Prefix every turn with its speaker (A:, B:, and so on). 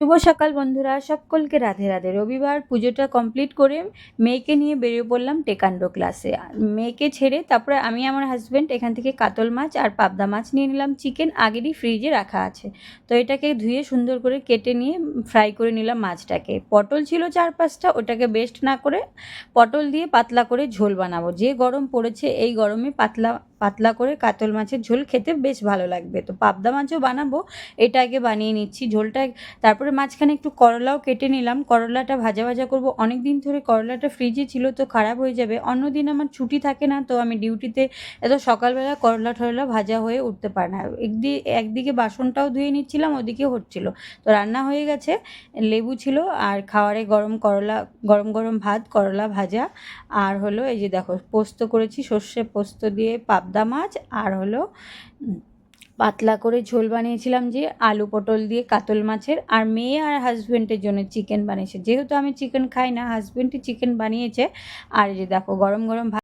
A: শুভ সকাল বন্ধুরা, সকলকে রাধে রাধে। রবিবার পুজোটা কমপ্লিট করে মেয়েকে নিয়ে বেরিয়ে পড়লাম টেকান্ডো ক্লাসে। মেয়েকে ছেড়ে তারপরে আমি আমার হাজব্যান্ড এখান থেকে কাতল মাছ আর পাবদা মাছ নিয়ে নিলাম। চিকেন আগেরই ফ্রিজে রাখা আছে, তো এটাকে ধুয়ে সুন্দর করে কেটে নিয়ে ফ্রাই করে নিলাম মাছটাকে। পটল ছিল 4-5টা, ওটাকে বেস্ট না করে পটল দিয়ে পাতলা করে ঝোল বানাবো। যে গরম পড়েছে এই গরমে পাতলা পাতলা করে কাতল মাছের ঝোল খেতে বেশ ভালো লাগবে। তো পাবদা মাছও বানাবো, এটা আগে বানিয়ে নিচ্ছি ঝোলটা। তারপরে মাঝখানে একটু করলাও কেটে নিলাম, করলাটা ভাজা ভাজা করব। অনেক দিন ধরে করলাটা ফ্রিজে ছিল, তো খারাপ হয়ে যাবে। অন্যদিন আমার ছুটি থাকে না, তো আমি ডিউটিতে এত সকালবেলা করলা টরলা ভাজা হয়ে উঠতে পারে না। একদিকে বাসনটাও ধুয়ে নিচ্ছিলাম, ওদিকে হচ্ছিল। তো রান্না হয়ে গেছে, লেবু ছিল আর খাওয়ারে গরম করলা, গরম গরম ভাত, করলা ভাজা। আর হলো এই যে দেখো পোস্ত করেছি, সর্ষে পোস্ত দিয়ে পাবদা মাছ। আর হলো পাতলা করে ঝোল বানিয়েছিলাম যে আলু পটল দিয়ে কাতল মাছের। আর মেয়ে আর হাজব্যান্ডের জন্য চিকেন বানিয়েছে, যেহেতু আমি চিকেন খাই না, হাজব্যান্ডই চিকেন বানিয়েছে। আর এই যে দেখো গরম গরম